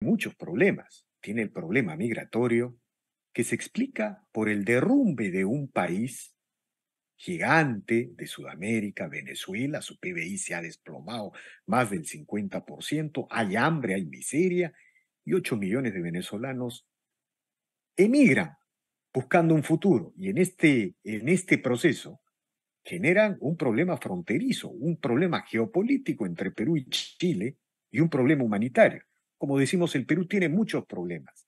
muchos problemas. Tiene el problema migratorio, que se explica por el derrumbe de un país gigante de Sudamérica, Venezuela. Su PBI se ha desplomado más del 50%, hay hambre, hay miseria, y 8 millones de venezolanos emigran buscando un futuro. Y en este proceso generan un problema fronterizo, un problema geopolítico entre Perú y Chile y un problema humanitario. Como decimos, el Perú tiene muchos problemas,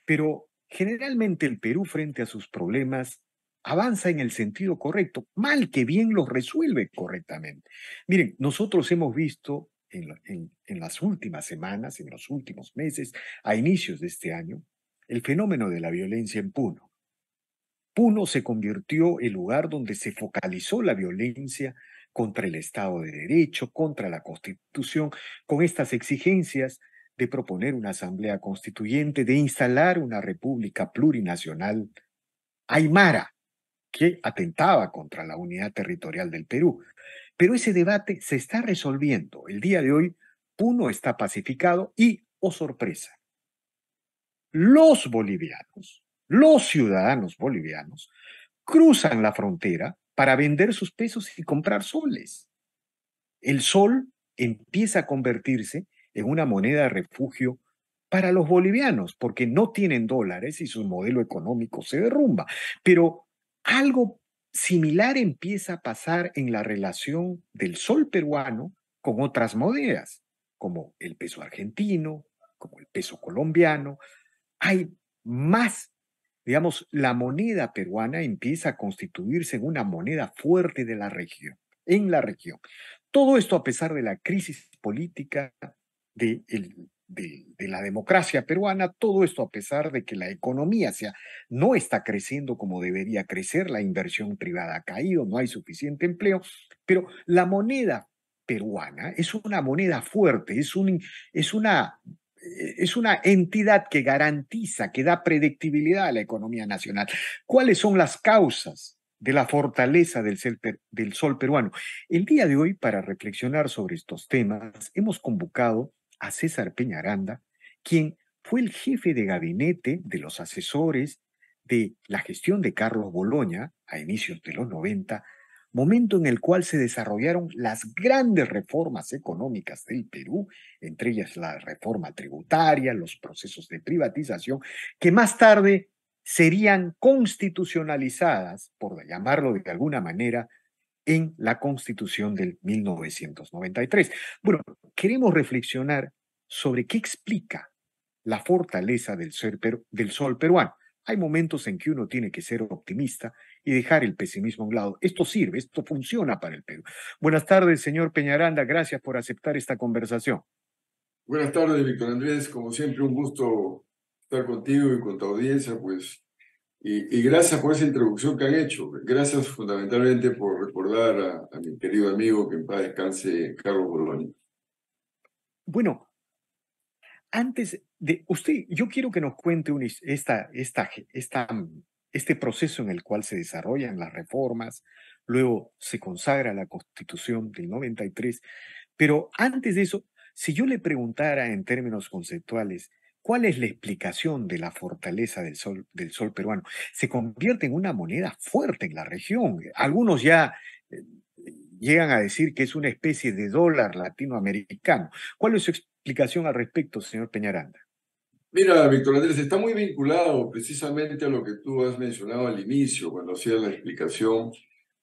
pero generalmente el Perú frente a sus problemas avanza en el sentido correcto, mal que bien los resuelve correctamente. Miren, nosotros hemos visto en las últimas semanas, en los últimos meses, a inicios de este año, el fenómeno de la violencia en Puno. Puno se convirtió en el lugar donde se focalizó la violencia contra el Estado de Derecho, contra la Constitución, con estas exigencias de proponer una asamblea constituyente, de instalar una república plurinacional aymara que atentaba contra la unidad territorial del Perú. Pero ese debate se está resolviendo. El día de hoy, Puno está pacificado y, oh sorpresa, los bolivianos, los ciudadanos bolivianos, cruzan la frontera para vender sus pesos y comprar soles. El sol empieza a convertirse en una moneda de refugio para los bolivianos, porque no tienen dólares y su modelo económico se derrumba. Pero algo similar empieza a pasar en la relación del sol peruano con otras monedas, como el peso argentino, como el peso colombiano. Hay más, digamos, la moneda peruana empieza a constituirse en una moneda fuerte de la región, en la región. Todo esto a pesar de la crisis política de la democracia peruana, todo esto a pesar de que la economía no está creciendo como debería crecer, la inversión privada ha caído, no hay suficiente empleo, pero la moneda peruana es una moneda fuerte, es una es una entidad que garantiza, que da predictibilidad a la economía nacional. ¿Cuáles son las causas de la fortaleza del sol peruano? El día de hoy, para reflexionar sobre estos temas, hemos convocado a César Peñaranda, quien fue el jefe de gabinete de los asesores de la gestión de Carlos Boloña a inicios de los 90, momento en el cual se desarrollaron las grandes reformas económicas del Perú, entre ellas la reforma tributaria, los procesos de privatización, que más tarde serían constitucionalizadas, por llamarlo de alguna manera, en la Constitución del 1993. Bueno, queremos reflexionar sobre qué explica la fortaleza del sol peruano. Hay momentos en que uno tiene que ser optimista y dejar el pesimismo a un lado. Esto sirve, esto funciona para el Perú. Buenas tardes, señor Peñaranda. Gracias por aceptar esta conversación. Buenas tardes, Víctor Andrés. Como siempre, un gusto estar contigo y con tu audiencia, pues. Y gracias por esa introducción que han hecho. Gracias fundamentalmente por recordar a mi querido amigo, que en paz descanse, Carlos Boloña. Bueno, antes de usted, yo quiero que nos cuente este proceso en el cual se desarrollan las reformas, luego se consagra la Constitución del 93, pero antes de eso, si yo le preguntara en términos conceptuales, ¿cuál es la explicación de la fortaleza del sol peruano? Se convierte en una moneda fuerte en la región. Algunos ya eh, llegan a decir que es una especie de dólar latinoamericano. ¿Cuál es su explicación al respecto, señor Peñaranda? Mira, Víctor Andrés, está muy vinculado precisamente a lo que tú has mencionado al inicio, cuando hacías la explicación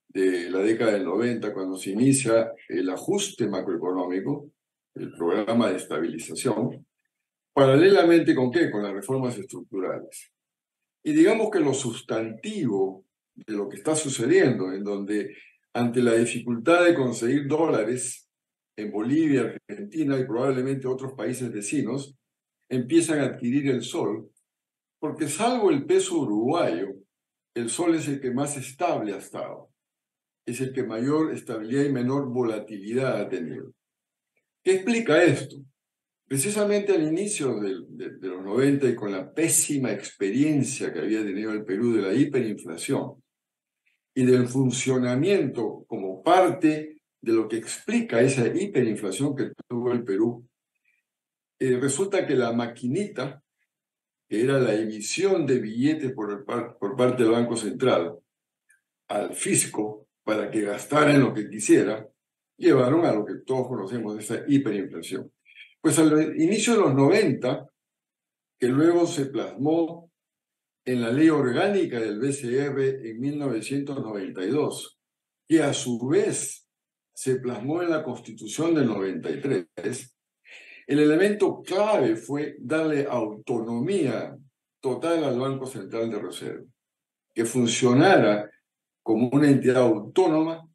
de la década del 90, cuando se inicia el ajuste macroeconómico, el programa de estabilización, paralelamente con ¿qué? Con las reformas estructurales. Y digamos que lo sustantivo de lo que está sucediendo, en donde ante la dificultad de conseguir dólares en Bolivia, Argentina y probablemente otros países vecinos, empiezan a adquirir el sol, porque salvo el peso uruguayo, el sol es el que más estable ha estado, es el que mayor estabilidad y menor volatilidad ha tenido. ¿Qué explica esto? Precisamente al inicio de los 90 y con la pésima experiencia que había tenido el Perú de la hiperinflación y del funcionamiento como parte de lo que explica esa hiperinflación que tuvo el Perú, resulta que la maquinita, que era la emisión de billetes por parte del Banco Central al fisco para que gastara en lo que quisiera, llevaron a lo que todos conocemos, esa hiperinflación. Pues al inicio de los 90, que luego se plasmó en la ley orgánica del BCR en 1992, que a su vez se plasmó en la Constitución del 93, el elemento clave fue darle autonomía total al Banco Central de Reserva, que funcionara como una entidad autónoma,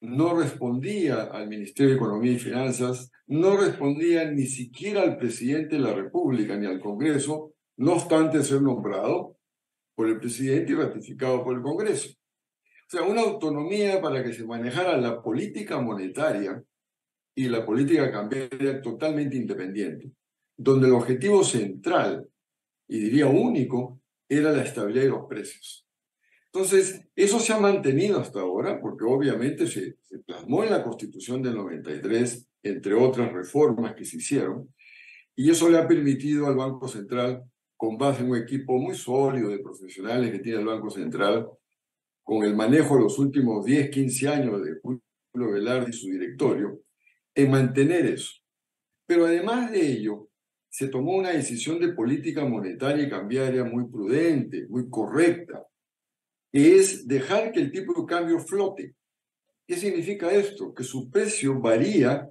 no respondía al Ministerio de Economía y Finanzas, no respondía ni siquiera al presidente de la República ni al Congreso, no obstante ser nombrado por el presidente y ratificado por el Congreso. O sea, una autonomía para que se manejara la política monetaria y la política cambiaria totalmente independiente, donde el objetivo central, y diría único, era la estabilidad de los precios. Entonces, eso se ha mantenido hasta ahora, porque obviamente se plasmó en la Constitución del 93, entre otras reformas que se hicieron, y eso le ha permitido al Banco Central, con base en un equipo muy sólido de profesionales que tiene el Banco Central, con el manejo de los últimos 10, 15 años de Julio Velarde y su directorio, en mantener eso. Pero además de ello, se tomó una decisión de política monetaria y cambiaria muy prudente, muy correcta, que es dejar que el tipo de cambio flote. ¿Qué significa esto? Que su precio varía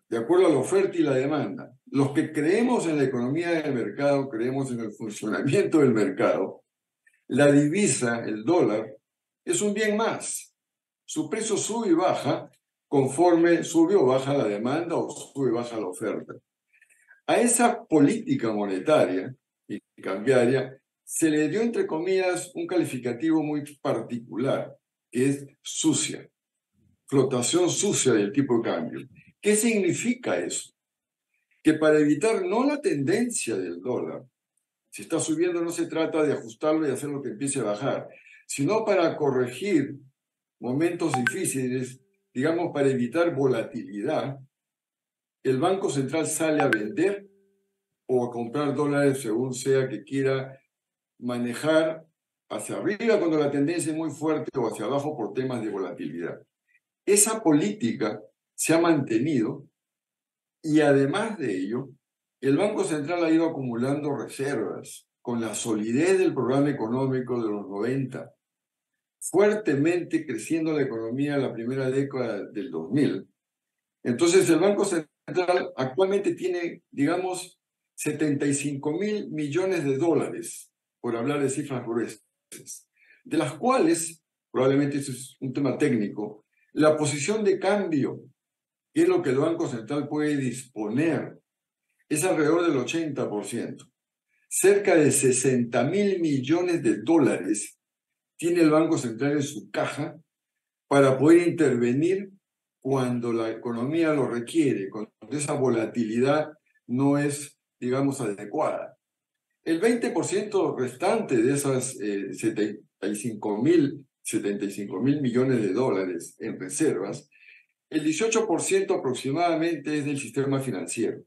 de acuerdo a la oferta y la demanda. Los que creemos en la economía del mercado, creemos en el funcionamiento del mercado, la divisa, el dólar, es un bien más. Su precio sube y baja conforme sube o baja la demanda o sube y baja la oferta. A esa política monetaria y cambiaria se le dio, entre comillas, un calificativo muy particular, que es sucia, flotación sucia del tipo de cambio. ¿Qué significa eso? Que para evitar no la tendencia del dólar, si está subiendo no se trata de ajustarlo y hacer lo que empiece a bajar, sino para corregir momentos difíciles, digamos, para evitar volatilidad, el Banco Central sale a vender o a comprar dólares según sea que quiera manejar hacia arriba cuando la tendencia es muy fuerte o hacia abajo por temas de volatilidad. Esa política se ha mantenido y además de ello, el Banco Central ha ido acumulando reservas con la solidez del programa económico de los 90, fuertemente creciendo la economía en la primera década del 2000. Entonces, el Banco Central actualmente tiene, digamos, 75.000 millones de dólares, por hablar de cifras gruesas, de las cuales, probablemente eso es un tema técnico, la posición de cambio, que es lo que el Banco Central puede disponer, es alrededor del 80%. Cerca de 60.000 millones de dólares tiene el Banco Central en su caja para poder intervenir cuando la economía lo requiere, cuando esa volatilidad no es, digamos, adecuada. El 20% restante de esas 75.000 millones de dólares en reservas, el 18% aproximadamente es del sistema financiero.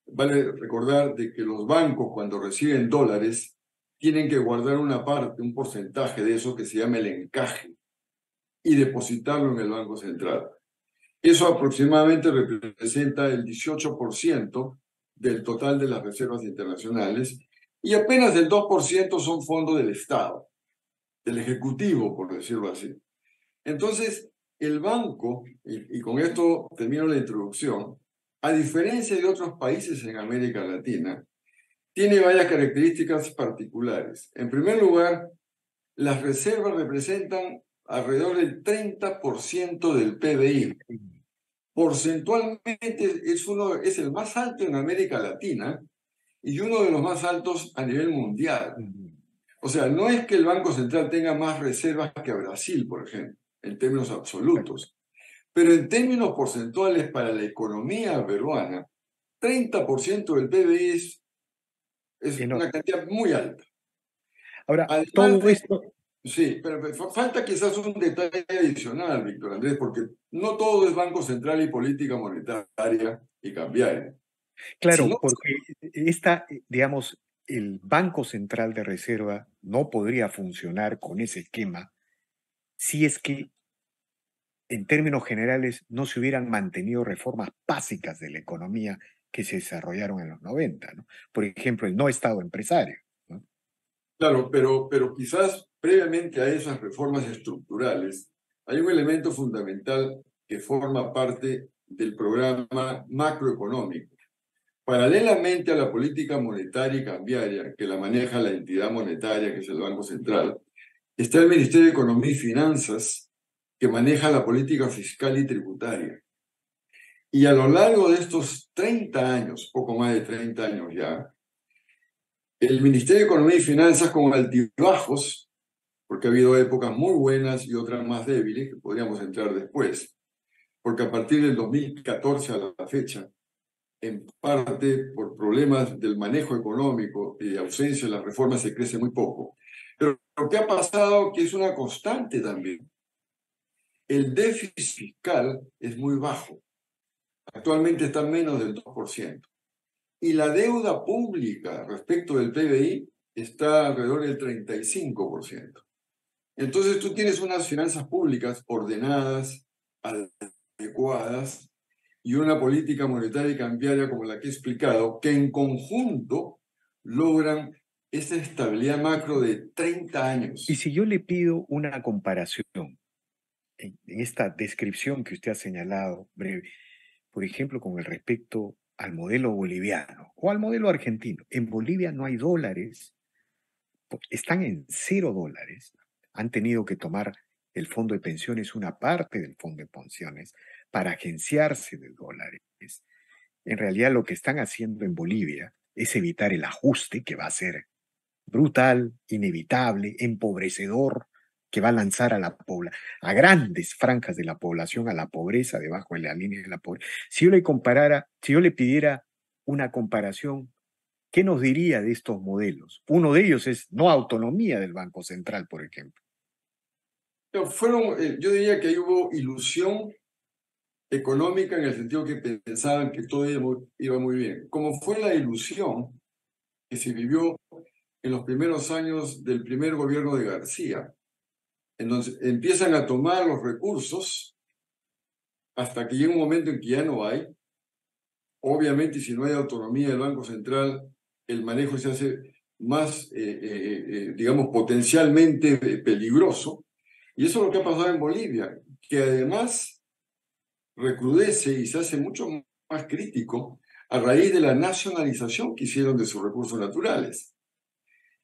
Vale recordar de que los bancos, cuando reciben dólares, tienen que guardar una parte, un porcentaje de eso que se llama el encaje, y depositarlo en el Banco Central. Eso aproximadamente representa el 18% del total de las reservas internacionales y apenas el 2% son fondos del Estado, del Ejecutivo, por decirlo así. Entonces, el banco, y con esto termino la introducción, a diferencia de otros países en América Latina, tiene varias características particulares. En primer lugar, las reservas representan alrededor del 30% del PBI. Porcentualmente es el más alto en América Latina y uno de los más altos a nivel mundial. O sea, no es que el Banco Central tenga más reservas que Brasil, por ejemplo, en términos absolutos, pero en términos porcentuales para la economía peruana, 30% del PBI es una cantidad muy alta. Ahora, Además todo esto... Sí, pero falta quizás un detalle adicional, Víctor Andrés, porque no todo es Banco Central y política monetaria y cambiaria. Si Claro, no, porque digamos, el Banco Central de Reserva no podría funcionar con ese esquema si es que, en términos generales, no se hubieran mantenido reformas básicas de la economía que se desarrollaron en los 90, ¿no? Por ejemplo, el no Estado empresario, ¿no? claro, pero quizás previamente a esas reformas estructurales hay un elemento fundamental que forma parte del programa macroeconómico. Paralelamente a la política monetaria y cambiaria que la maneja la entidad monetaria, que es el Banco Central, está el Ministerio de Economía y Finanzas, que maneja la política fiscal y tributaria. Y a lo largo de estos 30 años, poco más de 30 años ya, el Ministerio de Economía y Finanzas con altibajos, porque ha habido épocas muy buenas y otras más débiles, que podríamos entrar después, porque a partir del 2014 a la fecha, en parte por problemas del manejo económico y de ausencia de las reformas, se crece muy poco. Pero lo que ha pasado, que es una constante también, el déficit fiscal es muy bajo. Actualmente está en menos del 2%. Y la deuda pública respecto del PBI está alrededor del 35%. Entonces tú tienes unas finanzas públicas ordenadas, adecuadas, y una política monetaria y cambiaria como la que he explicado, que en conjunto logran esa estabilidad macro de 30 Y años. si yo le pido una comparación en esta descripción que usted ha señalado, breve, por ejemplo, con el respecto al modelo boliviano o al modelo argentino. En Bolivia no hay dólares, están en $0. Han tenido que tomar el fondo de pensiones, una parte del fondo de pensiones, para agenciarse de dólares. En realidad lo que están haciendo en Bolivia es evitar el ajuste que va a ser brutal, inevitable, empobrecedor, que va a lanzar a grandes franjas de la población a la pobreza, debajo de la línea de la pobreza. Si yo le pidiera una comparación, ¿qué nos diría de estos modelos? Uno de ellos es no autonomía del Banco Central, por ejemplo. Pero yo diría que ahí hubo ilusión económica en el sentido que pensaban que todo iba muy bien. Como fue la ilusión que se vivió en los primeros años del primer gobierno de García, en donde empiezan a tomar los recursos hasta que llega un momento en que ya no hay. Obviamente, si no hay autonomía del Banco Central, el manejo se hace más, digamos, potencialmente peligroso. Y eso es lo que ha pasado en Bolivia, que además recrudece y se hace mucho más crítico a raíz de la nacionalización que hicieron de sus recursos naturales.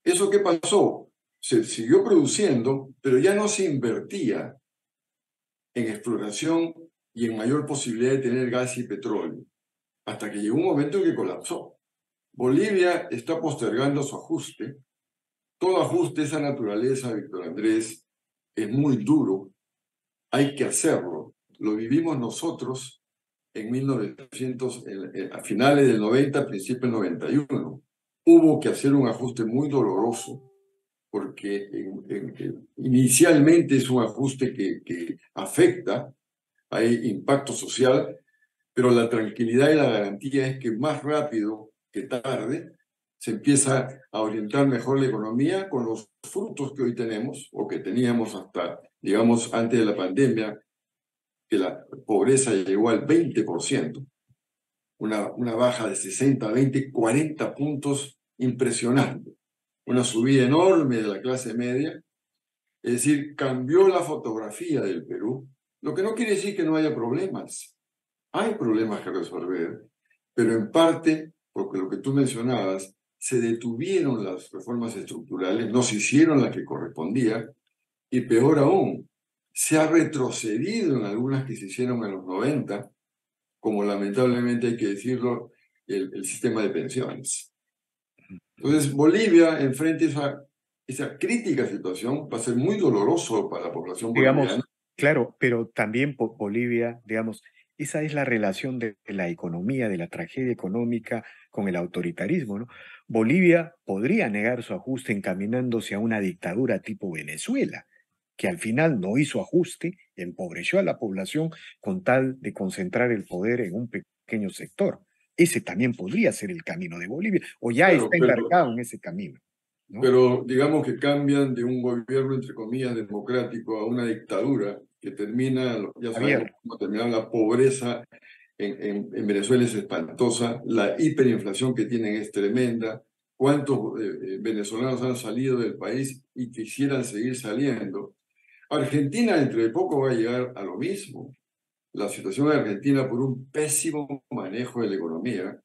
¿Eso qué pasó? Se siguió produciendo, pero ya no se invertía en exploración y en mayor posibilidad de tener gas y petróleo, hasta que llegó un momento en que colapsó. Bolivia está postergando su ajuste. Todo ajuste de esa naturaleza, Víctor Andrés, es muy duro. Hay que hacerlo. Lo vivimos nosotros en 1900, a finales del 90, principios del 91. Hubo que hacer un ajuste muy doloroso porque inicialmente es un ajuste que afecta, hay impacto social, pero la tranquilidad y la garantía es que más rápido que tarde se empieza a orientar mejor la economía con los frutos que hoy tenemos o que teníamos hasta, digamos, antes de la pandemia, que la pobreza llegó al 20%, una baja de 60, 20, 40 puntos impresionante, una subida enorme de la clase media. Es decir, cambió la fotografía del Perú, lo que no quiere decir que no haya problemas. Hay problemas que resolver, pero en parte, porque lo que tú mencionabas, se detuvieron las reformas estructurales, no se hicieron las que correspondía, y peor aún, se ha retrocedido en algunas que se hicieron en los 90, como lamentablemente hay que decirlo, el sistema de pensiones. Entonces, Bolivia, enfrente a esa crítica situación, va a ser muy doloroso para la población boliviana. Digamos, claro, pero también Bolivia, digamos, esa es la relación de la economía, de la tragedia económica con el autoritarismo, ¿no? Bolivia podría negar su ajuste encaminándose a una dictadura tipo Venezuela, que al final no hizo ajuste, empobreció a la población con tal de concentrar el poder en un pequeño sector. Ese también podría ser el camino de Bolivia, o ya Claro, está embarcado en ese camino, ¿no? pero digamos que cambian de un gobierno, entre comillas, democrático a una dictadura que termina, ya sabemos Javier, cómo termina la pobreza en Venezuela es espantosa, la hiperinflación que tienen es tremenda, cuántos venezolanos han salido del país y quisieran seguir saliendo. Argentina dentro de poco va a llegar a lo mismo. La situación de Argentina por un pésimo manejo de la economía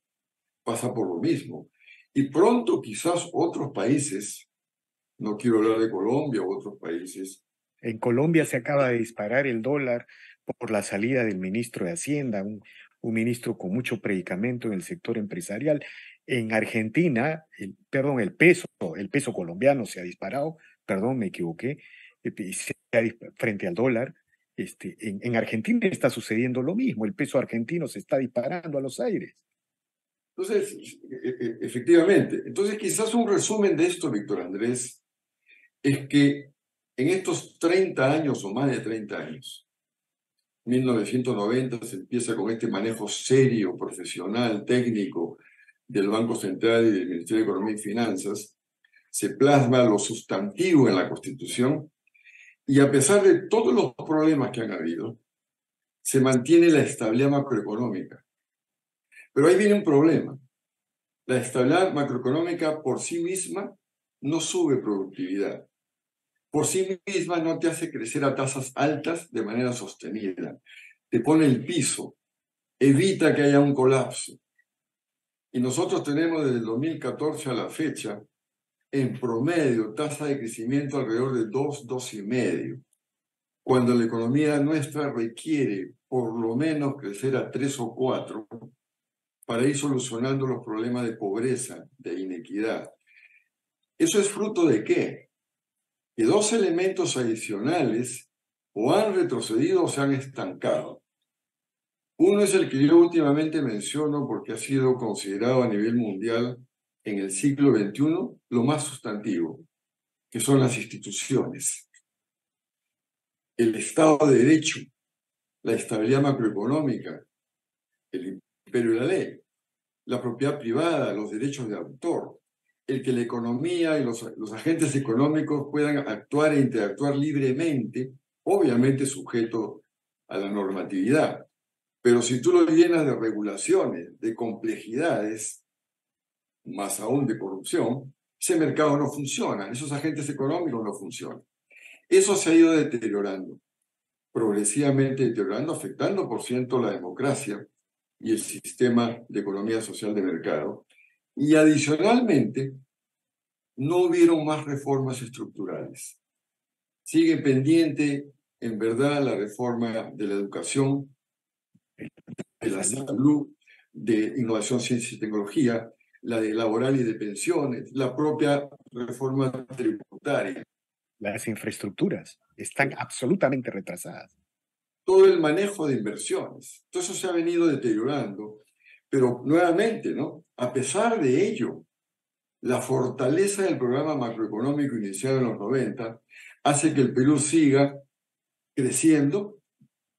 pasa por lo mismo. Y pronto quizás otros países, no quiero hablar de Colombia u otros países, en Colombia se acaba de disparar el dólar por la salida del ministro de Hacienda, un ministro con mucho predicamento en el sector empresarial. En Argentina, el peso colombiano se ha disparado, perdón, me equivoqué, frente al dólar. En Argentina está sucediendo lo mismo, el peso argentino se está disparando a los aires. entonces, efectivamente, entonces quizás un resumen de esto, Víctor Andrés, es que en estos 30 años o más de 30 años, 1990 se empieza con este manejo serio, profesional, técnico del Banco Central y del Ministerio de Economía y Finanzas, se plasma lo sustantivo en la Constitución y a pesar de todos los problemas que han habido, se mantiene la estabilidad macroeconómica. Pero ahí viene un problema. La estabilidad macroeconómica por sí misma no sube productividad. Por sí misma no te hace crecer a tasas altas de manera sostenida. Te pone el piso, evita que haya un colapso. Y nosotros tenemos desde el 2014 a la fecha, en promedio, tasa de crecimiento alrededor de 2, 2,5, cuando la economía nuestra requiere por lo menos crecer a 3 o 4 para ir solucionando los problemas de pobreza, de inequidad. ¿Eso es fruto de qué? Que dos elementos adicionales o han retrocedido o se han estancado. Uno es el que yo últimamente menciono porque ha sido considerado a nivel mundial en el siglo XXI lo más sustantivo, que son las instituciones. El Estado de Derecho, la estabilidad macroeconómica, el imperio de la ley, la propiedad privada, los derechos de autor, el que la economía y los agentes económicos puedan actuar e interactuar libremente, obviamente sujeto a la normatividad. Pero si tú lo llenas de regulaciones, de complejidades, más aún de corrupción, ese mercado no funciona, esos agentes económicos no funcionan. Eso se ha ido deteriorando, progresivamente deteriorando, afectando, por ciento, la democracia y el sistema de economía social de mercado. Y adicionalmente, no hubieron más reformas estructurales. Sigue pendiente, en verdad, la reforma de la educación, La de la salud, salud, de innovación, ciencia y tecnología, la de laboral y de pensiones, la propia reforma tributaria, las infraestructuras están absolutamente retrasadas. todo el manejo de inversiones. Todo eso se ha venido deteriorando, pero nuevamente, ¿no? A pesar de ello, la fortaleza del programa macroeconómico iniciado en los 90 hace que el Perú siga creciendo,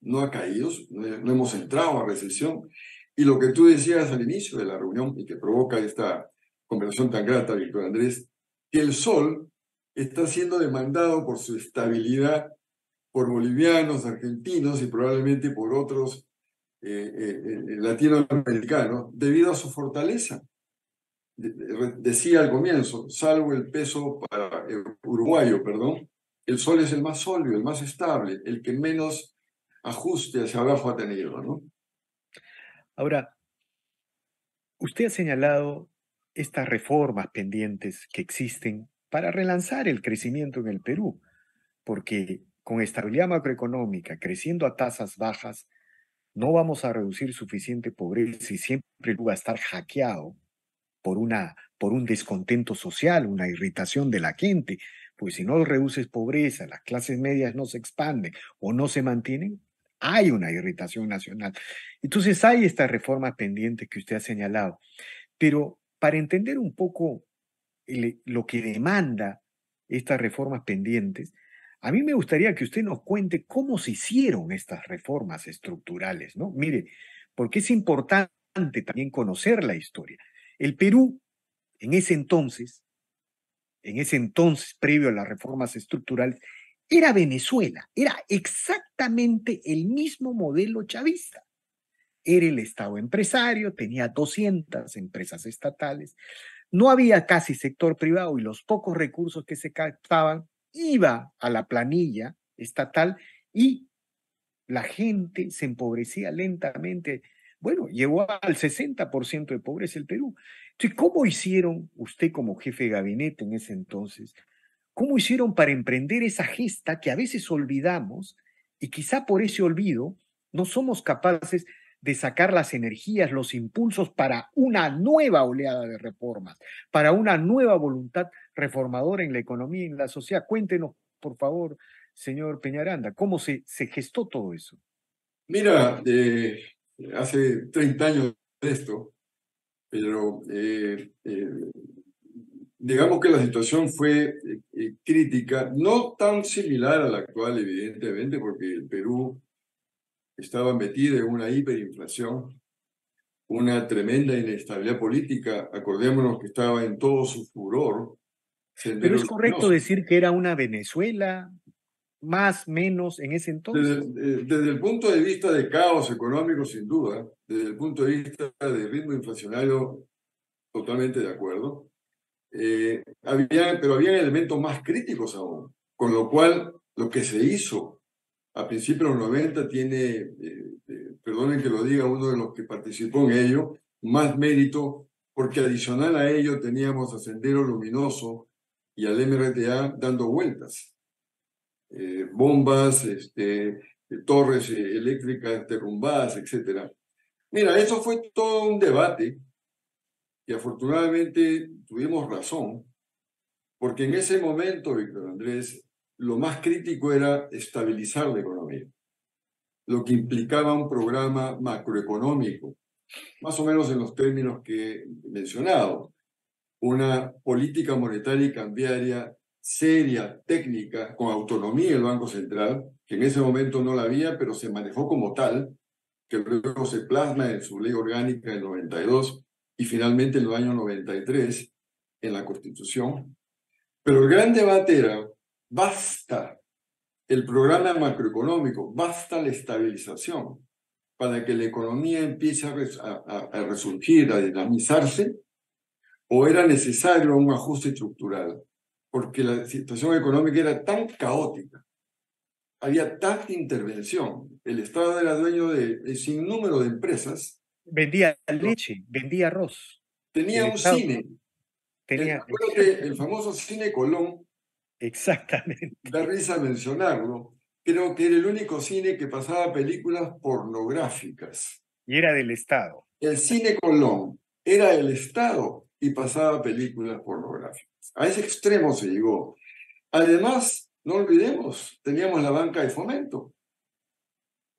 no ha caído, no hemos entrado a recesión. Y lo que tú decías al inicio de la reunión y que provoca esta conversación tan grata, Víctor Andrés, que el sol está siendo demandado por su estabilidad por bolivianos, argentinos y probablemente por otros latinoamericanos debido a su fortaleza. Decía al comienzo, salvo el peso uruguayo, perdón, el sol es el más sólido, el más estable, el que menos ajuste hacia abajo ha tenido, ¿no? Ahora, usted ha señalado estas reformas pendientes que existen para relanzar el crecimiento en el Perú, porque con estabilidad macroeconómica, creciendo a tasas bajas, no vamos a reducir suficiente pobreza y siempre el Perú va a estar hackeado por un descontento social, una irritación de la gente, pues si no reduces pobreza, las clases medias no se expanden o no se mantienen, hay una irritación nacional. Entonces hay estas reformas pendientes que usted ha señalado, pero para entender un poco lo que demanda estas reformas pendientes, a mí me gustaría que usted nos cuente cómo se hicieron estas reformas estructurales, ¿no? Mire, porque es importante también conocer la historia. El Perú, en ese entonces, previo a las reformas estructurales, era Venezuela, era exactamente el mismo modelo chavista. Era el Estado empresario, tenía 200 empresas estatales, no había casi sector privado y los pocos recursos que se captaban iba a la planilla estatal y la gente se empobrecía lentamente. Bueno, llegó al 60% de pobreza el Perú. Entonces, ¿cómo hicieron usted como jefe de gabinete en ese entonces? ¿Cómo hicieron para emprender esa gesta que a veces olvidamos y quizá por ese olvido no somos capaces de sacar las energías, los impulsos para una nueva oleada de reformas, para una nueva voluntad reformadora en la economía y en la sociedad? Cuéntenos, por favor, señor Peñaranda, ¿cómo se gestó todo eso? Mira, hace 30 años de esto, pero digamos que la situación fue crítica, no tan similar a la actual, evidentemente, porque el Perú estaba metido en una hiperinflación, una tremenda inestabilidad política. Acordémonos que estaba en todo su furor Pero Sendero es correcto Luminoso. decir que era una Venezuela más, menos en ese entonces. Desde el punto de vista de caos económico, sin duda, desde el punto de vista de ritmo inflacionario, totalmente de acuerdo. Pero había elementos más críticos aún, con lo cual lo que se hizo a principios de los 90 tiene, perdonen que lo diga uno de los que participó en ello, más mérito, porque adicional a ello teníamos a Sendero Luminoso y al MRTA dando vueltas. Bombas, torres eléctricas derrumbadas, etc. Mira, eso fue todo un debate y afortunadamente tuvimos razón, porque en ese momento, Víctor Andrés, lo más crítico era estabilizar la economía, lo que implicaba un programa macroeconómico, más o menos en los términos que he mencionado, una política monetaria y cambiaria seria, técnica, con autonomía del Banco Central, que en ese momento no la había, pero se manejó como tal, que luego se plasma en su ley orgánica del 92 y finalmente en el año 93 en la Constitución. Pero el gran debate era, basta el programa macroeconómico, basta la estabilización para que la economía empiece a resurgir, a dinamizarse, o era necesario un ajuste estructural, porque la situación económica era tan caótica, había tanta intervención, el Estado era dueño de sin número de empresas, Vendía ¿no? leche, vendía arroz. Tenía El un Estado cine, tenía, acuérdate, el famoso Cine Colón, exactamente. da risa mencionarlo, creo que era el único cine que pasaba películas pornográficas. Y era del Estado. El Cine Colón era el Estado y pasaba películas pornográficas. A ese extremo se llegó. Además, no olvidemos, teníamos la banca de fomento.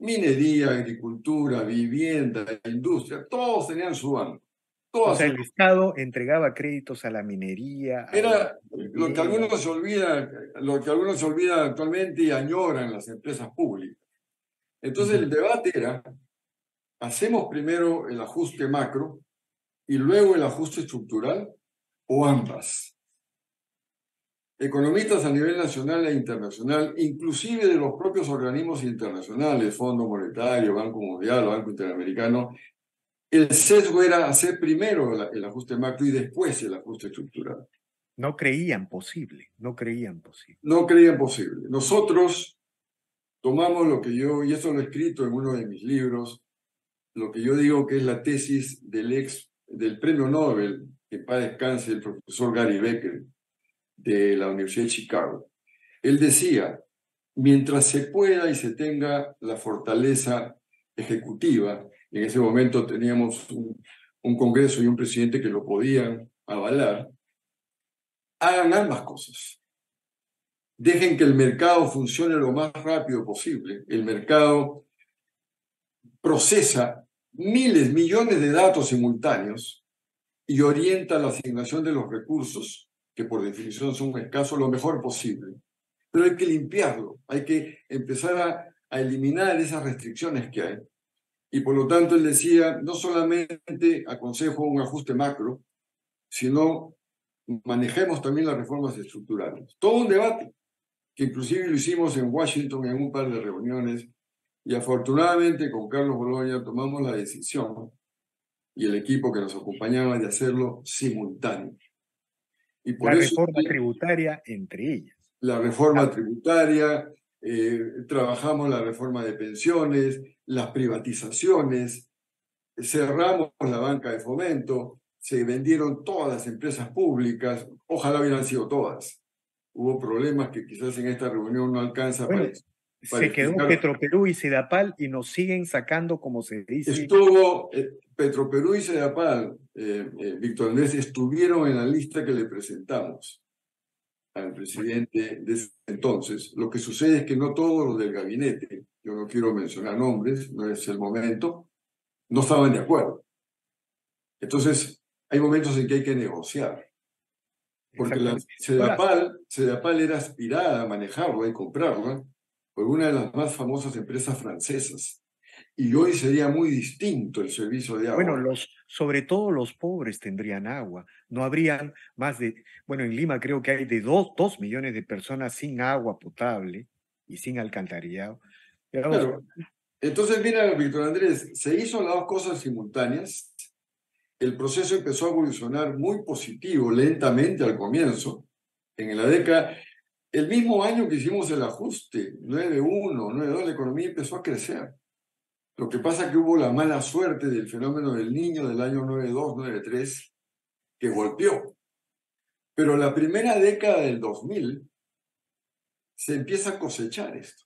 Minería, agricultura, vivienda, industria, todos tenían su banco. O Todas sea, sus... el Estado entregaba créditos a la minería, a la Era lo que minería. algunos se olvidan, lo que algunos se olvidan actualmente y añoran las empresas públicas. Entonces Ujú. el debate era, ¿hacemos primero el ajuste macro y luego el ajuste estructural o ambas? Economistas a nivel nacional e internacional, inclusive de los propios organismos internacionales, Fondo Monetario, Banco Mundial, Banco Interamericano, el sesgo era hacer primero el ajuste macro y después el ajuste estructural. No creían posible, no creían posible. No creían posible. Nosotros tomamos lo que yo, y eso lo he escrito en uno de mis libros, lo que yo digo que es la tesis del premio Nobel, que en paz descanse, el profesor Gary Becker, de la Universidad de Chicago. Él decía, mientras se pueda y se tenga la fortaleza ejecutiva, en ese momento teníamos un Congreso y un presidente que lo podían avalar, hagan ambas cosas. Dejen que el mercado funcione lo más rápido posible. El mercado procesa miles, millones de datos simultáneos y orienta la asignación de los recursos, que por definición son escasos, lo mejor posible. Pero hay que limpiarlo, hay que empezar a eliminar esas restricciones que hay. Y por lo tanto él decía, no solamente aconsejo un ajuste macro, sino manejemos también las reformas estructurales. Todo un debate, que inclusive lo hicimos en Washington en un par de reuniones, y afortunadamente con Carlos Boloña tomamos la decisión, y el equipo que nos acompañaba, de hacerlo simultáneo. Y La por eso reforma tributaria entre ellas. la reforma Ah, tributaria, trabajamos la reforma de pensiones, las privatizaciones, cerramos la banca de fomento, se vendieron todas las empresas públicas, ojalá hubieran sido todas. Hubo problemas que quizás en esta reunión no alcanza bueno, para se quedó explicar. Petroperú y Sedapal y nos siguen sacando, como se dice. Estuvo Petroperú y Sedapal, Víctor Andrés, estuvieron en la lista que le presentamos al presidente de ese entonces. Lo que sucede es que no todos los del gabinete, yo no quiero mencionar nombres, no es el momento, no estaban de acuerdo. Entonces, hay momentos en que hay que negociar, porque la Exactamente. Ahora, Sedapal era aspirada a manejarla y comprarla por una de las más famosas empresas francesas. Y hoy sería muy distinto el servicio de bueno, agua. sobre todo los pobres tendrían agua. No habrían más de, bueno, en Lima creo que hay de 2 millones de personas sin agua potable y sin alcantarillado. Digamos, Claro, entonces mira, Víctor Andrés, se hizo las dos cosas simultáneas. El proceso empezó a evolucionar muy positivo, lentamente al comienzo. En la década, el mismo año que hicimos el ajuste, 9.1, 9.2, la economía empezó a crecer. Lo que pasa es que hubo la mala suerte del fenómeno del Niño del año 9.2, 9.3, que golpeó. Pero la primera década del 2000 se empieza a cosechar esto.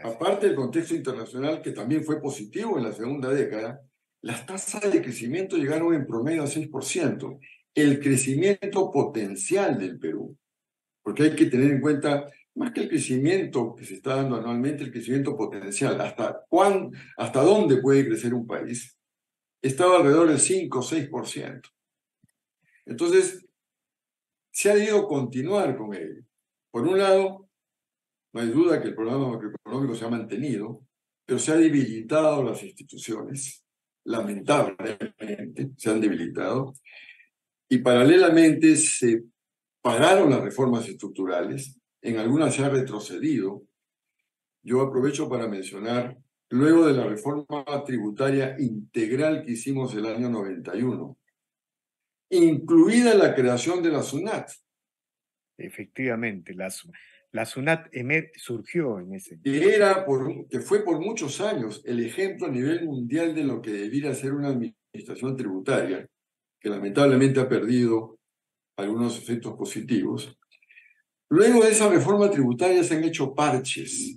Aparte del contexto internacional, que también fue positivo en la segunda década, las tasas de crecimiento llegaron en promedio a 6%. El crecimiento potencial del Perú, porque hay que tener en cuenta, más que el crecimiento que se está dando anualmente, el crecimiento potencial, hasta dónde puede crecer un país, estaba alrededor del 5 o 6%. Entonces, se ha debido continuar con ello. Por un lado, no hay duda que el programa macroeconómico se ha mantenido, pero se han debilitado las instituciones, lamentablemente se han debilitado, y paralelamente se pararon las reformas estructurales, en algunas se ha retrocedido. Yo aprovecho para mencionar, luego de la reforma tributaria integral que hicimos el año 91, incluida la creación de la SUNAT, efectivamente, la SUNAT surgió en ese. que fue por muchos años el ejemplo a nivel mundial de lo que debiera ser una administración tributaria, que lamentablemente ha perdido algunos efectos positivos. Luego de esa reforma tributaria se han hecho parches,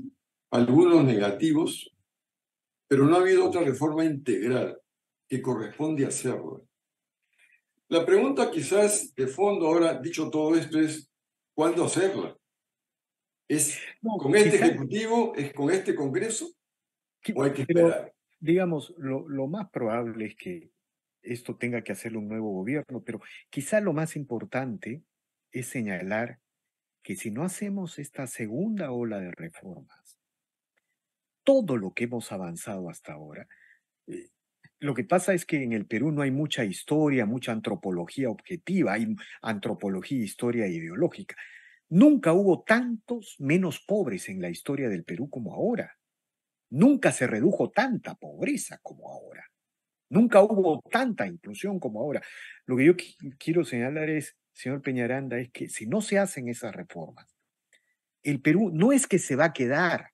algunos negativos, pero no ha habido otra reforma integral que corresponde hacerla. La pregunta quizás de fondo ahora, dicho todo esto, es ¿cuándo hacerla? ¿Es No, con este quizás, Ejecutivo? ¿Es con este Congreso? ¿O hay que pero esperar? digamos, lo más probable es que esto tenga que hacerlo un nuevo gobierno, pero quizás lo más importante es señalar que si no hacemos esta segunda ola de reformas, todo lo que hemos avanzado hasta ahora, eh, lo que pasa es que en el Perú no hay mucha historia, mucha antropología objetiva, hay antropología e historia ideológica. Nunca hubo tantos menos pobres en la historia del Perú como ahora. Nunca se redujo tanta pobreza como ahora. Nunca hubo tanta inclusión como ahora. Lo que yo quiero señalar es, señor Peñaranda, es que si no se hacen esas reformas, el Perú no es que se va a quedar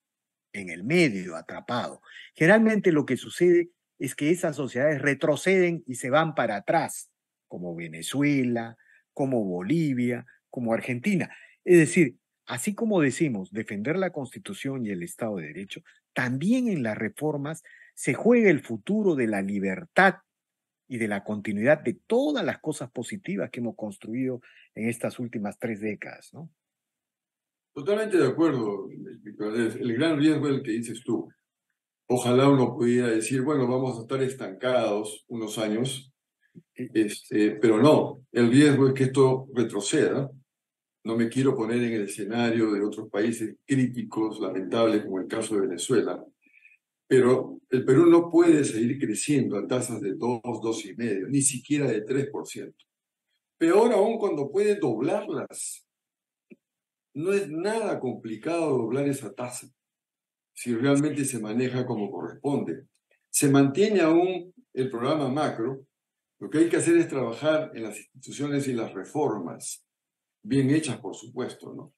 en el medio, atrapado. Generalmente lo que sucede es que esas sociedades retroceden y se van para atrás, como Venezuela, como Bolivia, como Argentina. Es decir, así como decimos defender la Constitución y el Estado de Derecho, también en las reformas se juega el futuro de la libertad y de la continuidad de todas las cosas positivas que hemos construido en estas últimas 3 décadas, ¿no? Totalmente de acuerdo, Víctor. El gran riesgo es el que dices tú. Ojalá uno pudiera decir, bueno, vamos a estar estancados unos años, Eh, pero no, el riesgo es que esto retroceda. No me quiero poner en el escenario de otros países críticos, lamentables, como el caso de Venezuela, Pero el Perú no puede seguir creciendo a tasas de 2, 2,5, ni siquiera de 3%. Peor aún cuando puede doblarlas. No es nada complicado doblar esa tasa si realmente se maneja como corresponde. Se mantiene aún el programa macro. Lo que hay que hacer es trabajar en las instituciones y las reformas, bien hechas, por supuesto, ¿no?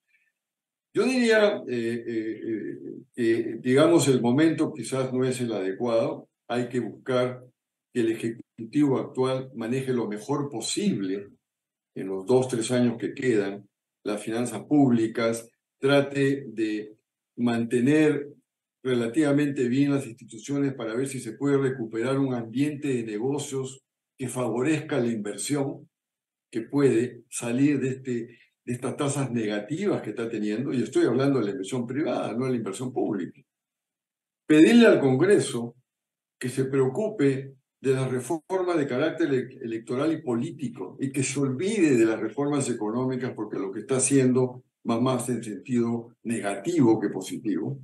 Yo diría que, digamos, el momento quizás no es el adecuado. Hay que buscar que el Ejecutivo actual maneje lo mejor posible en los 2, 3 años que quedan las finanzas públicas, trate de mantener relativamente bien las instituciones para ver si se puede recuperar un ambiente de negocios que favorezca la inversión, que puede salir de estas tasas negativas que está teniendo, y estoy hablando de la inversión privada, no de la inversión pública. Pedirle al Congreso que se preocupe de las reformas de carácter electoral y político y que se olvide de las reformas económicas porque lo que está haciendo va más en sentido negativo que positivo.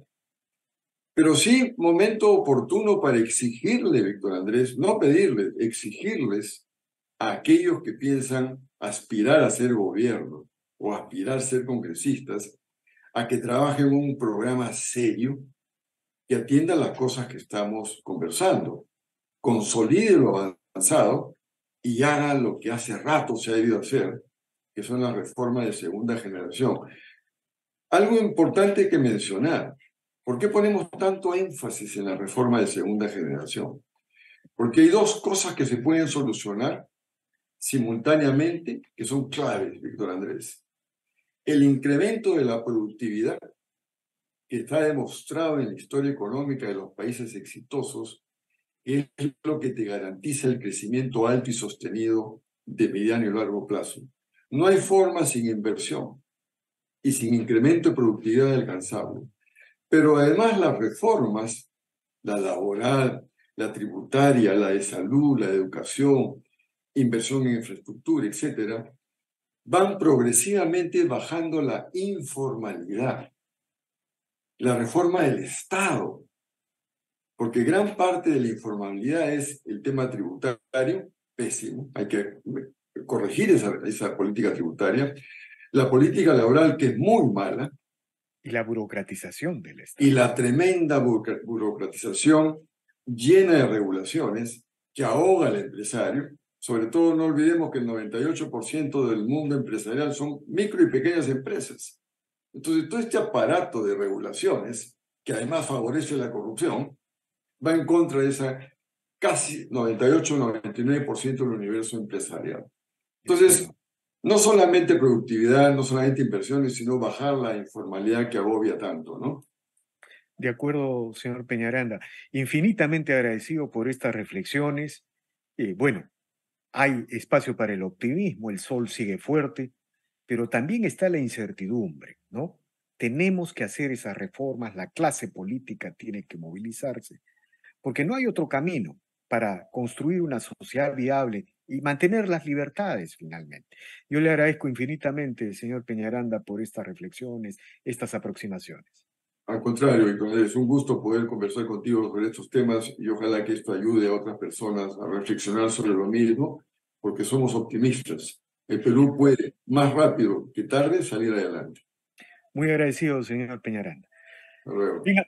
Pero sí, momento oportuno para exigirle, Víctor Andrés, no pedirles, exigirles a aquellos que piensan aspirar a ser gobierno o aspirar a ser congresistas, a que trabajen un programa serio que atienda las cosas que estamos conversando, consolide lo avanzado y haga lo que hace rato se ha debido hacer, que son las reformas de segunda generación. Algo importante que mencionar, ¿por qué ponemos tanto énfasis en la reforma de segunda generación? Porque hay dos cosas que se pueden solucionar simultáneamente que son claves, Víctor Andrés. El incremento de la productividad, que está demostrado en la historia económica de los países exitosos, es lo que te garantiza el crecimiento alto y sostenido de mediano y largo plazo. No hay forma sin inversión y sin incremento de productividad alcanzable. Pero además las reformas, la laboral, la tributaria, la de salud, la de educación, inversión en infraestructura, etcétera, van progresivamente bajando la informalidad. La reforma del Estado, porque gran parte de la informalidad es el tema tributario, pésimo, hay que corregir esa política tributaria, la política laboral, que es muy mala, Y la burocratización del y Estado. la tremenda burocratización llena de regulaciones que ahoga al empresario. Sobre todo, no olvidemos que el 98% del mundo empresarial son micro y pequeñas empresas. Entonces, todo este aparato de regulaciones, que además favorece la corrupción, va en contra de esa casi 98-99% del universo empresarial. De Entonces, acuerdo. no solamente productividad, no solamente inversiones, sino bajar la informalidad que agobia tanto, ¿no? De acuerdo, señor Peñaranda. Infinitamente agradecido por estas reflexiones. Bueno, hay espacio para el optimismo, el sol sigue fuerte, pero también está la incertidumbre, ¿no? Tenemos que hacer esas reformas, la clase política tiene que movilizarse, porque no hay otro camino para construir una sociedad viable y mantener las libertades finalmente. Yo le agradezco infinitamente, señor Peñaranda, por estas reflexiones, estas aproximaciones. Al contrario, Víctor, es un gusto poder conversar contigo sobre estos temas y ojalá que esto ayude a otras personas a reflexionar sobre lo mismo, porque somos optimistas. El Perú puede, más rápido que tarde, salir adelante. Muy agradecido, señor Peñaranda. Hasta luego. Bien,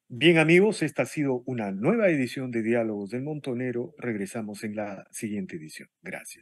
bien, amigos, esta ha sido una nueva edición de Diálogos del Montonero. Regresamos en la siguiente edición. Gracias.